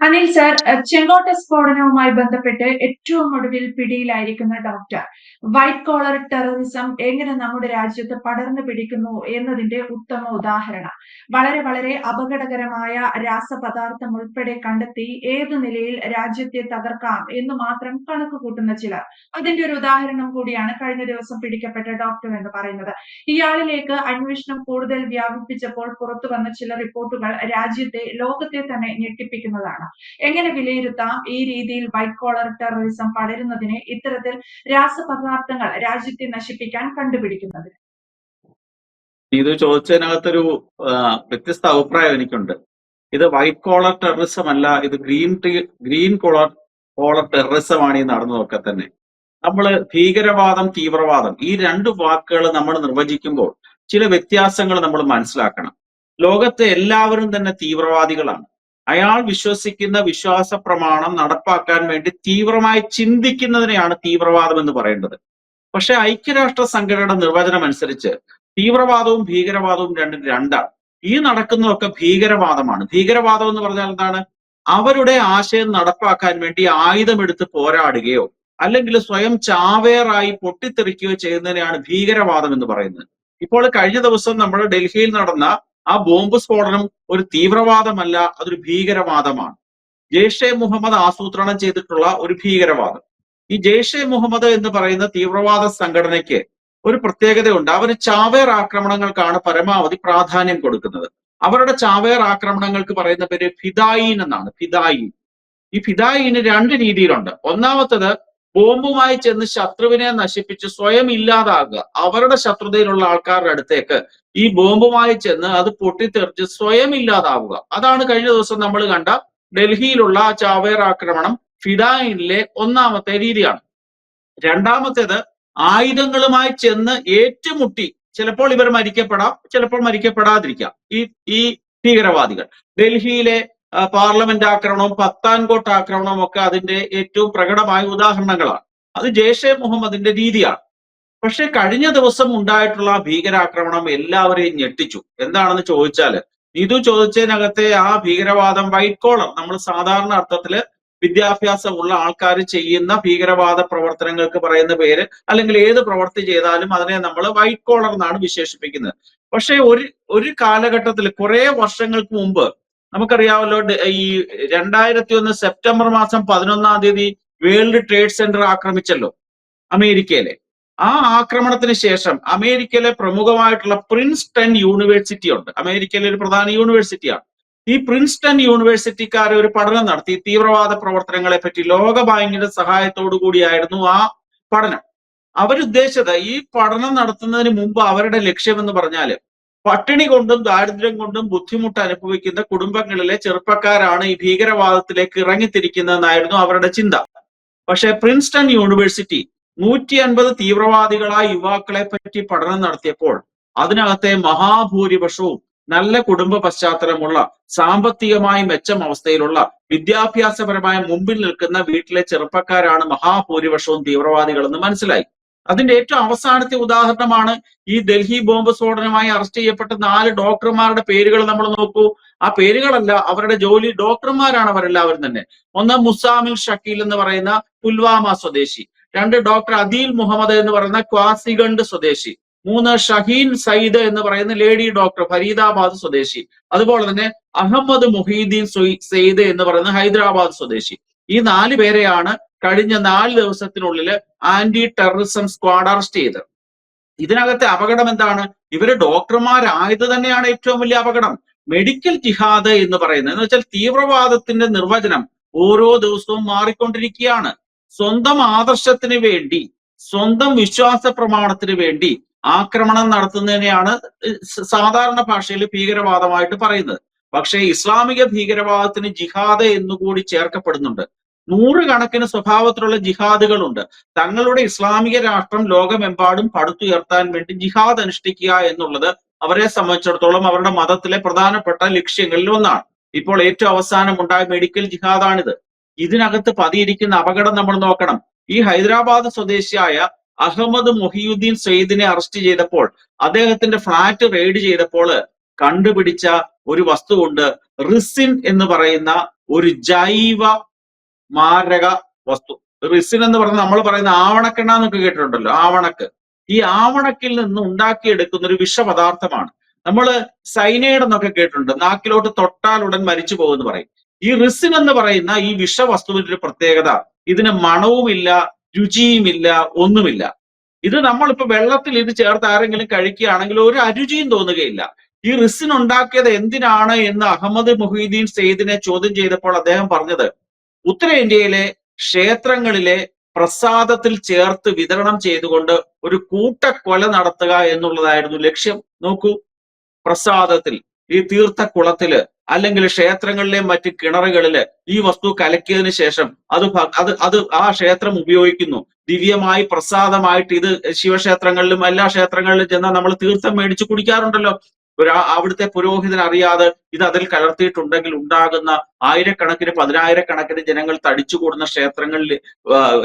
Anil sir, ചെങ്കോട്ട സ്ഫോടനവുമായി ബന്ധപ്പെട്ട് ഏറ്റവും ഒടുവിൽ പിടിയിലായിരിക്കുന്ന ഡോക്ടർ വൈറ്റ് കോളർ ടെററിസം എങ്ങനെ നമ്മുടെ രാജ്യത്ത് പടർന്നു പിടിക്കുന്നു എന്നതിന്റെ ഉത്തമ ഉദാഹരണം. വളരെ വളരെ അപകടകരമായ രാസപദാർത്ഥം ഉൾപ്പെടെ കണ്ടെത്തി ഏതു നിലയിൽ രാജ്യത്തെ തകർക്കാം എന്ന് മാത്രം കണക്ക് കൂട്ടുന്ന ചിലർ. അതിന്റെ ഒരു ഉദാഹരണം കൂടിയാണ് കഴിഞ്ഞ ദിവസം പിടിക്കപ്പെട്ട ഡോക്ടർ എന്ന് പറയുന്നത്. ഇയാളിലേക്ക് അന്വേഷണം കൂടുതൽ വ്യാപിപ്പിച്ചപ്പോൾ പുറത്തു വന്ന ചില റിപ്പോർട്ടുകൾ രാജ്യത്തെ ലോകത്തെ തന്നെ ഞെട്ടിപ്പിക്കുന്നതാണ്. എങ്ങനെ വിലയിരുത്താം ഈ രീതിയിൽ വൈറ്റ് കോളർ ടെററിസം പടരുന്നതിനെ, ഇത്തരത്തിൽ രാസപദാർത്ഥങ്ങൾ രാജ്യത്തെ നശിപ്പിക്കാൻ കണ്ടുപിടിക്കുന്നത്? ഇത് ചോദിച്ചതിനകത്തൊരു വ്യത്യസ്ത അഭിപ്രായം എനിക്കുണ്ട്. ഇത് വൈറ്റ് കോളർ ടെററിസം അല്ല, ഇത് ഗ്രീൻ കോളർ ടെററിസം ആണ് ഈ നടന്നതൊക്കെ തന്നെ. നമ്മൾ ഭീകരവാദം, തീവ്രവാദം ഈ രണ്ട് വാക്കുകൾ നമ്മൾ നിർവചിക്കുമ്പോൾ ചില വ്യത്യാസങ്ങൾ നമ്മൾ മനസ്സിലാക്കണം. ലോകത്തെ എല്ലാവരും തന്നെ തീവ്രവാദികളാണ്. അയാൾ വിശ്വസിക്കുന്ന വിശ്വാസ പ്രമാണം നടപ്പാക്കാൻ വേണ്ടി തീവ്രമായി ചിന്തിക്കുന്നതിനെയാണ് തീവ്രവാദം എന്ന് പറയേണ്ടത്. പക്ഷെ ഐക്യരാഷ്ട്ര സംഘടനയുടെ നിർവചനം അനുസരിച്ച് തീവ്രവാദവും ഭീകരവാദവും രണ്ടും രണ്ടാണ്. ഈ നടക്കുന്നതൊക്കെ ഭീകരവാദമാണ്. ഭീകരവാദം എന്ന് പറഞ്ഞാൽ എന്താണ്? അവരുടെ ആശയം നടപ്പാക്കാൻ വേണ്ടി ആയുധമെടുത്ത് പോരാടുകയോ അല്ലെങ്കിൽ സ്വയം ചാവേറായി പൊട്ടിത്തെറിക്കുകയോ ചെയ്യുന്നതിനെയാണ് ഭീകരവാദം എന്ന് പറയുന്നത്. ഇപ്പോൾ കഴിഞ്ഞ ദിവസം നമ്മൾ ഡൽഹിയിൽ നടന്ന ആ ബോംബ് സ്ഫോടനം ഒരു തീവ്രവാദമല്ല, അതൊരു ഭീകരവാദമാണ്. ജെയ്ഷെ മുഹമ്മദ് ആസൂത്രണം ചെയ്തിട്ടുള്ള ഒരു ഭീകരവാദം. ഈ ജെയ്ഷെ മുഹമ്മദ് എന്ന് പറയുന്ന തീവ്രവാദ സംഘടനയ്ക്ക് ഒരു പ്രത്യേകതയുണ്ട്. അവർ ചാവേർ ആക്രമണങ്ങൾക്കാണ് പരമാവധി പ്രാധാന്യം കൊടുക്കുന്നത്. അവരുടെ ചാവേർ ആക്രമണങ്ങൾക്ക് പറയുന്ന പേര് ഫിദായിൻ എന്നാണ്. ഫിദായിൻ. ഈ ഫിദായിന് രണ്ട് രീതിയിലുണ്ട്. ഒന്നാമത്തത് ബോംബുമായി ചെന്ന് ശത്രുവിനെ നശിപ്പിച്ച് സ്വയം ഇല്ലാതാകുക. അവരുടെ ശത്രുതയിലുള്ള ആൾക്കാരുടെ അടുത്തേക്ക് ഈ ബോംബുമായി ചെന്ന് അത് പൊട്ടിത്തെറിച്ച് സ്വയം ഇല്ലാതാവുക. അതാണ് കഴിഞ്ഞ ദിവസം നമ്മൾ കണ്ട ഡൽഹിയിലുള്ള ചാവേർ ആക്രമണം ഫിദായിനിലെ ഒന്നാമത്തെ രീതിയാണ്. രണ്ടാമത്തേത് ആയുധങ്ങളുമായി ചെന്ന് ഏറ്റുമുട്ടി ചിലപ്പോൾ ഇവർ മരിക്കപ്പെടാം, ചിലപ്പോൾ മരിക്കപ്പെടാതിരിക്കാം. ഈ ഭീകരവാദികൾ ഡൽഹിയിലെ പാർലമെന്റ് ആക്രമണവും പത്താൻകോട്ട് ആക്രമണവും ഒക്കെ അതിന്റെ ഏറ്റവും പ്രകടമായ ഉദാഹരണങ്ങളാണ്. അത് ജെയ്ഷെ മുഹമ്മദിന്റെ രീതിയാണ്. പക്ഷെ കഴിഞ്ഞ ദിവസം ഉണ്ടായിട്ടുള്ള ഭീകരാക്രമണം എല്ലാവരെയും ഞെട്ടിച്ചു. എന്താണെന്ന് ചോദിച്ചാൽ, ഇത് ചോദിച്ചതിനകത്തെ ആ ഭീകരവാദം വൈറ്റ് കോളർ, നമ്മൾ സാധാരണ അർത്ഥത്തില് വിദ്യാഭ്യാസമുള്ള ആൾക്കാർ ചെയ്യുന്ന ഭീകരവാദ പ്രവർത്തനങ്ങൾക്ക് പറയുന്ന പേര്, അല്ലെങ്കിൽ ഏത് പ്രവൃത്തി ചെയ്താലും അതിനെ നമ്മൾ വൈറ്റ് കോളർ എന്നാണ് വിശേഷിപ്പിക്കുന്നത്. പക്ഷെ ഒരു കാലഘട്ടത്തിൽ കുറെ വർഷങ്ങൾക്ക് മുമ്പ് നമുക്കറിയാമല്ലോ, ഈ 2001 സെപ്റ്റംബർ മാസം 11 വേൾഡ് ട്രേഡ് സെന്റർ ആക്രമിച്ചല്ലോ അമേരിക്കയിലെ. ആ ആക്രമണത്തിന് ശേഷം അമേരിക്കയിലെ പ്രമുഖമായിട്ടുള്ള പ്രിൻസ്റ്റൺ യൂണിവേഴ്സിറ്റി ഉണ്ട്. അമേരിക്കയിലെ ഒരു പ്രധാന യൂണിവേഴ്സിറ്റിയാണ്. ഈ പ്രിൻസ്റ്റൺ യൂണിവേഴ്സിറ്റിക്കാർ ഒരു പഠനം നടത്തി തീവ്രവാദ പ്രവർത്തനങ്ങളെ പറ്റി. ലോക ബാങ്കിന്റെ സഹായത്തോടു കൂടിയായിരുന്നു ആ പഠനം. അവരുദ്ദേശിച്ചത്, ഈ പഠനം നടത്തുന്നതിന് മുമ്പ് അവരുടെ ലക്ഷ്യം എന്ന് പറഞ്ഞാല് പട്ടിണി കൊണ്ടും ദാരിദ്ര്യം കൊണ്ടും ബുദ്ധിമുട്ട് അനുഭവിക്കുന്ന കുടുംബങ്ങളിലെ ചെറുപ്പക്കാരാണ് ഈ ഭീകരവാദത്തിലേക്ക് ഇറങ്ങിത്തിരിക്കുന്നതെന്നായിരുന്നു അവരുടെ ചിന്ത. പക്ഷെ പ്രിൻസ്റ്റൺ യൂണിവേഴ്സിറ്റി 150 തീവ്രവാദികളായ യുവാക്കളെ പറ്റി പഠനം നടത്തിയപ്പോൾ അതിനകത്തെ മഹാഭൂരിപക്ഷവും നല്ല കുടുംബ പശ്ചാത്തലമുള്ള, സാമ്പത്തികമായി മെച്ചം അവസ്ഥയിലുള്ള, വിദ്യാഭ്യാസപരമായ മുമ്പിൽ നിൽക്കുന്ന വീട്ടിലെ ചെറുപ്പക്കാരാണ് മഹാഭൂരിപക്ഷവും തീവ്രവാദികളെന്ന് മനസ്സിലായി. അതിന്റെ ഏറ്റവും അവസാനത്തെ ഉദാഹരണമാണ് ഈ ഡൽഹി ബോംബ് സ്ഫോടനമായി അറസ്റ്റ് ചെയ്യപ്പെട്ട 4 ഡോക്ടർമാരുടെ പേരുകൾ നമ്മൾ നോക്കൂ. ആ പേരുകളല്ല, അവരുടെ ജോലി. ഡോക്ടർമാരാണ് അവരെല്ലാവരും തന്നെ. ഒന്ന് മുസാമിൽ ഷക്കീൽ എന്ന് പറയുന്ന പുൽവാമ സ്വദേശി. 2 ഡോക്ടർ അദീൽ മുഹമ്മദ് എന്ന് പറയുന്ന ക്വാസിഗണ്ട് സ്വദേശി. 3 ഷഹീൻ സയ്യിദ് എന്ന് പറയുന്ന ലേഡി ഡോക്ടർ ഫരീദാബാദ് സ്വദേശി. അതുപോലെ തന്നെ അഹമ്മദ് മുഹീദ്ദീൻ സെയ്ദ് എന്ന് പറയുന്ന ഹൈദരാബാദ് സ്വദേശി. ഈ 4 പേരെയാണ് കഴിഞ്ഞ 4 ദിവസത്തിനുള്ളിൽ ആന്റി ടെററിസം സ്ക്വാഡ് അറസ്റ്റ് ചെയ്തത്. ഇതിനകത്തെ അപകടം എന്താണ്? ഇവര് ഡോക്ടർമാരായത് തന്നെയാണ് ഏറ്റവും വലിയ അപകടം. മെഡിക്കൽ ജിഹാദ് എന്ന് പറയുന്നത്, എന്ന് വെച്ചാൽ തീവ്രവാദത്തിന്റെ നിർവചനം ഓരോ ദിവസവും മാറിക്കൊണ്ടിരിക്കുകയാണ്. സ്വന്തം ആദർശത്തിന് വേണ്ടി, സ്വന്തം വിശ്വാസ പ്രമാണത്തിന് വേണ്ടി ആക്രമണം നടത്തുന്നതിനെയാണ് സാധാരണ ഭാഷയിൽ ഭീകരവാദമായിട്ട് പറയുന്നത്. പക്ഷേ ഇസ്ലാമിക ഭീകരവാദത്തിന് ജിഹാദ് എന്നുകൂടി ചേർക്കപ്പെടുന്നുണ്ട്. 100 കണക്കിന് സ്വഭാവത്തിലുള്ള ജിഹാദുകളുണ്ട്. തങ്ങളുടെ ഇസ്ലാമിക രാഷ്ട്രം ലോകമെമ്പാടും പടുത്തുയർത്താൻ വേണ്ടി ജിഹാദ് അനുഷ്ഠിക്കുക എന്നുള്ളത് അവരെ സംബന്ധിച്ചിടത്തോളം അവരുടെ മതത്തിലെ പ്രധാനപ്പെട്ട ലക്ഷ്യങ്ങളിൽ ഒന്നാണ്. ഇപ്പോൾ ഏറ്റവും അവസാനം ഉണ്ടായ മെഡിക്കൽ ജിഹാദാണിത്. ഇതിനകത്ത് പതിയിരിക്കുന്ന അപകടം നമ്മൾ നോക്കണം. ഈ ഹൈദരാബാദ് സ്വദേശിയായ അഹമ്മദ് മൊഹിയുദ്ദീൻ സെയ്ദിനെ അറസ്റ്റ് ചെയ്തപ്പോൾ, അദ്ദേഹത്തിന്റെ ഫ്ളാറ്റ് റെയ്ഡ് ചെയ്തപ്പോൾ കണ്ടുപിടിച്ച ഒരു വസ്തുവുണ്ട്, റിസിൻ എന്ന് പറയുന്ന ഒരു ജൈവ മാരക വസ്തു. റിസിൻ എന്ന് പറഞ്ഞാൽ നമ്മൾ പറയുന്ന ആവണക്കെണ്ണ എന്നൊക്കെ കേട്ടിട്ടുണ്ടല്ലോ, ആവണക്ക്. ഈ ആവണക്കിൽ നിന്ന് ഉണ്ടാക്കിയെടുക്കുന്ന ഒരു വിഷപദാർത്ഥമാണ്. നമ്മൾ സൈനൈഡ് എന്നൊക്കെ കേട്ടിട്ടുണ്ട്, നാക്കിലോട്ട് തൊട്ടാൽ ഉടൻ മരിച്ചു പോകുമെന്ന് പറയും. ഈ റിസിൻ എന്ന് പറയുന്ന ഈ വിഷവസ്തുവിന്റെ ഒരു പ്രത്യേകത, ഇതിന് മണവുമില്ല, രുചിയുമില്ല, ഒന്നുമില്ല. ഇത് നമ്മളിപ്പോ വെള്ളത്തിൽ ഇത് ചേർത്ത് ആരെങ്കിലും കഴിക്കുകയാണെങ്കിൽ ഒരു അരുചിയും തോന്നുകയില്ല. ഈ റിസിൻ ഉണ്ടാക്കിയത് എന്തിനാണ് എന്ന് അഹമ്മദ് മുഹീദ്ദീൻ സെയ്ദിനെ ചോദ്യം ചെയ്തപ്പോൾ അദ്ദേഹം പറഞ്ഞത്, ഉത്തരേന്ത്യയിലെ ക്ഷേത്രങ്ങളിലെ പ്രസാദത്തിൽ ചേർത്ത് വിതരണം ചെയ്തുകൊണ്ട് ഒരു കൂട്ടക്കൊല നടത്തുക എന്നുള്ളതായിരുന്നു ലക്ഷ്യം. നോക്കൂ, പ്രസാദത്തിൽ, ഈ തീർത്ഥക്കുളത്തില് അല്ലെങ്കിൽ ക്ഷേത്രങ്ങളിലെ മറ്റ് കിണറുകളില് ഈ വസ്തു കലക്കിയതിനു ശേഷം അത് ആ ക്ഷേത്രം ഉപയോഗിക്കുന്നു. ദിവ്യമായി പ്രസാദമായിട്ട് ഇത് ശിവക്ഷേത്രങ്ങളിലും എല്ലാ ക്ഷേത്രങ്ങളിലും ചെന്നാൽ നമ്മൾ തീർത്ഥം മേടിച്ച് കുടിക്കാറുണ്ടല്ലോ. അവിടുത്തെ പുരോഹിതൻ അറിയാതെ ഇത് അതിൽ കലർത്തിയിട്ടുണ്ടെങ്കിൽ ഉണ്ടാകുന്ന ആയിരക്കണക്കിന് പതിനായിരക്കണക്കിന് ജനങ്ങൾ തടിച്ചുകൂടുന്ന ക്ഷേത്രങ്ങളിൽ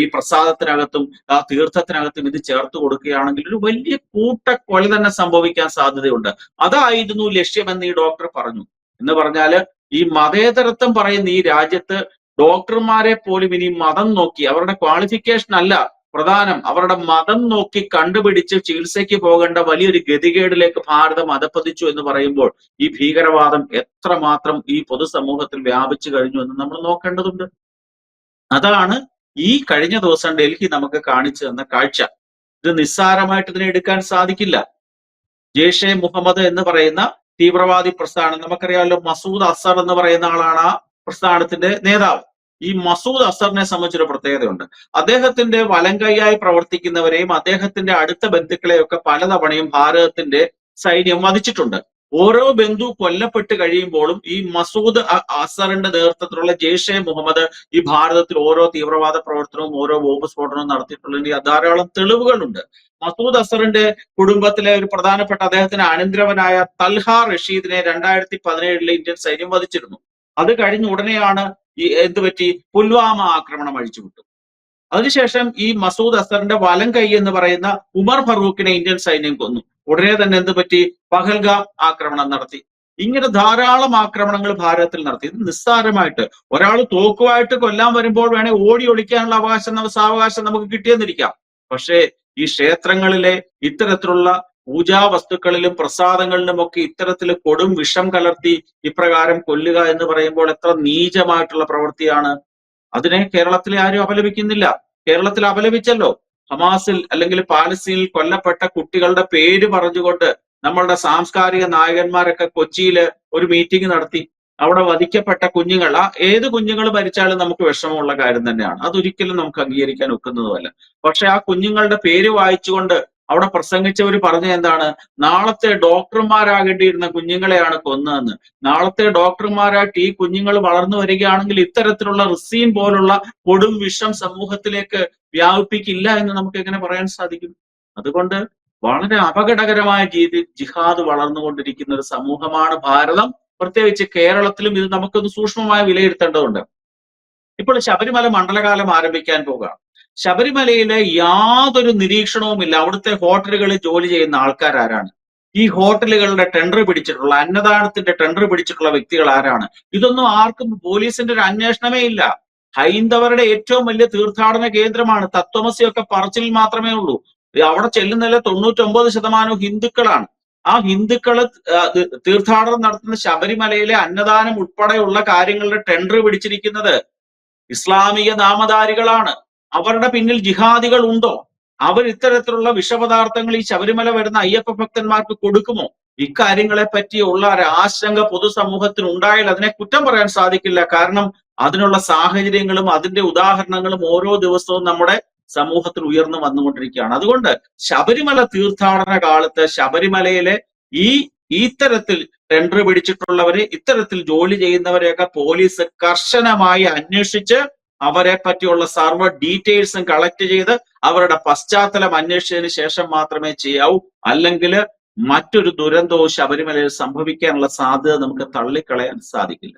ഈ പ്രസാദത്തിനകത്തും ആ തീർത്ഥത്തിനകത്തും ഇത് ചേർത്ത് കൊടുക്കുകയാണെങ്കിൽ ഒരു വലിയ കൂട്ടക്കൊല തന്നെ സംഭവിക്കാൻ സാധ്യതയുണ്ട്. അതായിരുന്നു ലക്ഷ്യമെന്ന് ഈ ഡോക്ടർ പറഞ്ഞു. എന്ന് പറഞ്ഞാല് ഈ മതേതരത്വം പറയുന്ന ഈ രാജ്യത്ത് ഡോക്ടർമാരെ പോലും ഇനി മതം നോക്കി, അവരുടെ ക്വാളിഫിക്കേഷൻ അല്ല പ്രധാനം, അവരുടെ മതം നോക്കി കണ്ടുപിടിച്ച് ചികിത്സയ്ക്ക് പോകേണ്ട വലിയൊരു ഗതികേടിലേക്ക് ഭാരതം അധപ്പതിച്ചു എന്ന് പറയുമ്പോൾ ഈ ഭീകരവാദം എത്രമാത്രം ഈ പൊതുസമൂഹത്തിൽ വ്യാപിച്ചു കഴിഞ്ഞു എന്ന് നമ്മൾ നോക്കേണ്ടതുണ്ട്. അതാണ് ഈ കഴിഞ്ഞ ദിവസം ഡൽഹി നമുക്ക് കാണിച്ചു തന്ന കാഴ്ച. ഇത് നിസ്സാരമായിട്ട് ഇതിനെ എടുക്കാൻ സാധിക്കില്ല. ജെയ്ഷെ മുഹമ്മദ് എന്ന് പറയുന്ന തീവ്രവാദി പ്രസ്ഥാനം, നമുക്കറിയാമല്ലോ, മസൂദ് അസർ എന്ന് പറയുന്ന ആളാണ് ആ പ്രസ്ഥാനത്തിന്റെ നേതാവ്. ഈ മസൂദ് അസറിനെ സംബന്ധിച്ചൊരു പ്രത്യേകതയുണ്ട്. അദ്ദേഹത്തിന്റെ വലങ്കൈയായി പ്രവർത്തിക്കുന്നവരെയും അദ്ദേഹത്തിന്റെ അടുത്ത ബന്ധുക്കളെയൊക്കെ പലതവണയും ഭാരതത്തിന്റെ സൈന്യം വധിച്ചിട്ടുണ്ട്. ഓരോ ബന്ധു കൊല്ലപ്പെട്ട് കഴിയുമ്പോഴും ഈ മസൂദ് അസറിന്റെ നേതൃത്വത്തിലുള്ള ജെയ്ഷെ മുഹമ്മദ് ഈ ഭാരതത്തിൽ ഓരോ തീവ്രവാദ പ്രവർത്തനവും ഓരോ ബോംബ് സ്ഫോടനവും നടത്തിയിട്ടുള്ളതിന്റെ ധാരാളം തെളിവുകളുണ്ട്. മസൂദ് അസറിന്റെ കുടുംബത്തിലെ ഒരു പ്രധാനപ്പെട്ട അദ്ദേഹത്തിന് അനന്തരവനായ തൽഹ റഷീദിനെ 2017 ഇന്ത്യൻ സൈന്യം വധിച്ചിരുന്നു. അത് കഴിഞ്ഞ ഉടനെയാണ് ഈ എന്തുപറ്റി, പുൽവാമ ആക്രമണം അഴിച്ചുവിട്ടു. അതിനുശേഷം ഈ മസൂദ് അസറിന്റെ വലം കൈ എന്ന് പറയുന്ന ഉമർ ഫറൂഖിനെ ഇന്ത്യൻ സൈന്യം കൊന്നു. ഉടനെ തന്നെ എന്തുപറ്റി, പഹൽഗാം ആക്രമണം നടത്തി. ഇങ്ങനെ ധാരാളം ആക്രമണങ്ങൾ ഭാരതത്തിൽ നടത്തി. ഇത് നിസ്സാരമായിട്ട് ഒരാൾ തോക്കുമായിട്ട് കൊല്ലാൻ വരുമ്പോൾ വേണേ ഓടി ഒളിക്കാനുള്ള സാവകാശം നമുക്ക് കിട്ടിയെന്നിരിക്കാം. പക്ഷേ ഈ ക്ഷേത്രങ്ങളിലെ ഇത്തരത്തിലുള്ള പൂജാ വസ്തുക്കളിലും പ്രസാദങ്ങളിലും ഒക്കെ ഇത്തരത്തിൽ കൊടും വിഷം കലർത്തി ഇപ്രകാരം കൊല്ലുക എന്ന് പറയുമ്പോൾ എത്ര നീചമായിട്ടുള്ള പ്രവൃത്തിയാണ്. അതിനെ കേരളത്തിലെ ആരും അപലപിക്കുന്നില്ല. കേരളത്തിൽ അപലപിച്ചല്ലോ. ഹമാസിൽ അല്ലെങ്കിൽ പാലസ്തീനിൽ കൊല്ലപ്പെട്ട കുട്ടികളുടെ പേര് പറഞ്ഞുകൊണ്ട് നമ്മളുടെ സാംസ്കാരിക നായകന്മാരൊക്കെ കൊച്ചിയില് ഒരു മീറ്റിംഗ് നടത്തി. അവിടെ വധിക്കപ്പെട്ട കുഞ്ഞുങ്ങൾ, ഏത് കുഞ്ഞുങ്ങൾ മരിച്ചാലും നമുക്ക് വിഷമമുള്ള കാര്യം തന്നെയാണ്, അതൊരിക്കലും നമുക്ക് അംഗീകരിക്കാൻ ഒക്കുന്നതുമല്ല. പക്ഷെ ആ കുഞ്ഞുങ്ങളുടെ പേര് വായിച്ചുകൊണ്ട് അവിടെ പ്രസംഗിച്ചവർ പറഞ്ഞ എന്താണ്, നാളത്തെ ഡോക്ടർമാരാകേണ്ടിയിരുന്ന കുഞ്ഞുങ്ങളെയാണ് കൊന്നതെന്ന്. നാളത്തെ ഡോക്ടർമാരായിട്ട് ഈ കുഞ്ഞുങ്ങൾ വളർന്നു വരികയാണെങ്കിൽ ഇത്തരത്തിലുള്ള റിസീൻ പോലുള്ള കൊടും വിഷം സമൂഹത്തിലേക്ക് വ്യാപിപ്പിക്കില്ല എന്ന് നമുക്ക് എങ്ങനെ പറയാൻ സാധിക്കും? അതുകൊണ്ട് വളരെ അപകടകരമായ രീതിയിൽ ജിഹാദ് വളർന്നുകൊണ്ടിരിക്കുന്ന ഒരു സമൂഹമാണ് ഭാരതം. പ്രത്യേകിച്ച് കേരളത്തിലും ഇത് നമുക്കൊന്ന് സൂക്ഷ്മമായി വിലയിരുത്തേണ്ടതുണ്ട്. ഇപ്പോൾ ശബരിമല മണ്ഡലകാലം ആരംഭിക്കാൻ പോകുകയാണ്. ശബരിമലയിലെ യാതൊരു നിരീക്ഷണവുമില്ല. അവിടുത്തെ ഹോട്ടലുകളിൽ ജോലി ചെയ്യുന്ന ആൾക്കാർ ആരാണ്? ഈ ഹോട്ടലുകളുടെ ടെൻഡർ പിടിച്ചിട്ടുള്ള, അന്നദാനത്തിന്റെ ടെൻഡർ പിടിച്ചിട്ടുള്ള വ്യക്തികൾ ആരാണ്? ഇതൊന്നും ആർക്കും പോലീസിന്റെ ഒരു അന്വേഷണമേ ഇല്ല. ഹൈന്ദവരുടെ ഏറ്റവും വലിയ തീർത്ഥാടന കേന്ദ്രമാണ്. തത്വമസിയൊക്കെ പറച്ചിൽ മാത്രമേ ഉള്ളൂ. അവിടെ ചെല്ലുന്നതിലെ 99% ഹിന്ദുക്കളാണ്. ആ ഹിന്ദുക്കള് തീർത്ഥാടനം നടത്തുന്ന ശബരിമലയിലെ അന്നദാനം ഉൾപ്പെടെയുള്ള കാര്യങ്ങളുടെ ടെൻഡർ പിടിച്ചിരിക്കുന്നത് ഇസ്ലാമിക നാമധാരികളാണ്. അവരുടെ പിന്നിൽ ജിഹാദികൾ ഉണ്ടോ? അവർ ഇത്തരത്തിലുള്ള വിഷപദാർത്ഥങ്ങൾ ഈ ശബരിമല വരുന്ന അയ്യപ്പ ഭക്തന്മാർക്ക് കൊടുക്കുമോ? ഇക്കാര്യങ്ങളെ പറ്റിയുള്ള ഒരു ആശങ്ക പൊതുസമൂഹത്തിന് ഉണ്ടായാൽ അതിനെ കുറ്റം പറയാൻ സാധിക്കില്ല. കാരണം അതിനുള്ള സാഹചര്യങ്ങളും അതിന്റെ ഉദാഹരണങ്ങളും ഓരോ ദിവസവും നമ്മുടെ സമൂഹത്തിൽ ഉയർന്നു വന്നുകൊണ്ടിരിക്കുകയാണ്. അതുകൊണ്ട് ശബരിമല തീർത്ഥാടന കാലത്ത് ശബരിമലയിലെ ഇത്തരത്തിൽ ടെൻഡർ പിടിച്ചിട്ടുള്ളവരെ, ഇത്തരത്തിൽ ജോലി ചെയ്യുന്നവരെയൊക്കെ പോലീസ് കർശനമായി അന്വേഷിച്ച് അവരെ പറ്റിയുള്ള സർവ്വ ഡീറ്റെയിൽസും കളക്ട് ചെയ്ത് അവരുടെ പശ്ചാത്തലം അന്വേഷിച്ചതിന് ശേഷം മാത്രമേ ചെയ്യാവൂ. അല്ലെങ്കിൽ മറ്റൊരു ദുരന്തവും ശബരിമലയിൽ സംഭവിക്കാനുള്ള സാധ്യത നമുക്ക് തള്ളിക്കളയാൻ സാധിക്കില്ല.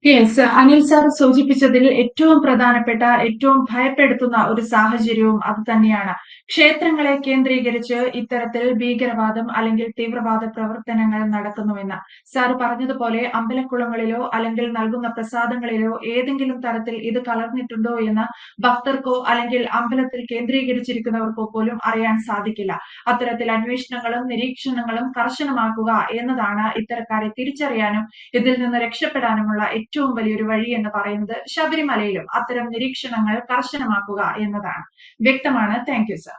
യെസ്, അനിൽ സാർ സൂചിപ്പിച്ചതിൽ ഏറ്റവും പ്രധാനപ്പെട്ട, ഏറ്റവും ഭയപ്പെടുത്തുന്ന ഒരു സാഹചര്യവും അത് തന്നെയാണ്. ക്ഷേത്രങ്ങളെ കേന്ദ്രീകരിച്ച് ഇത്തരത്തിൽ ഭീകരവാദം അല്ലെങ്കിൽ തീവ്രവാദ പ്രവർത്തനങ്ങൾ നടക്കുന്നുവെന്ന്. സാർ പറഞ്ഞതുപോലെ അമ്പലക്കുളങ്ങളിലോ അല്ലെങ്കിൽ നൽകുന്ന പ്രസാദങ്ങളിലോ ഏതെങ്കിലും തരത്തിൽ ഇത് കലർന്നിട്ടുണ്ടോ എന്ന് ഭക്തർക്കോ അല്ലെങ്കിൽ അമ്പലത്തിൽ കേന്ദ്രീകരിച്ചിരിക്കുന്നവർക്കോ പോലും അറിയാൻ സാധിക്കില്ല. അത്തരത്തിൽ അന്വേഷണങ്ങളും നിരീക്ഷണങ്ങളും കർശനമാക്കുക എന്നതാണ് ഇത്തരക്കാരെ തിരിച്ചറിയാനും ഇതിൽ നിന്ന് രക്ഷപ്പെടാനുമുള്ള ഏറ്റവും വലിയൊരു വഴി എന്ന് പറയുന്നത്. ശബരിമലയിലും അത്തരം നിരീക്ഷണങ്ങൾ കർശനമാക്കുക എന്നതാണ്. വ്യക്തമാണ്. Thank you, sir.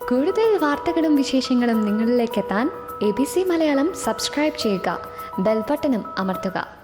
കൂടുതൽ വാർത്തകളും വിശേഷങ്ങളും നിങ്ങളിലേക്ക് എത്താൻ ABC മലയാളം സബ്സ്ക്രൈബ് ചെയ്യുക, ബെൽബട്ടനും അമർത്തുക.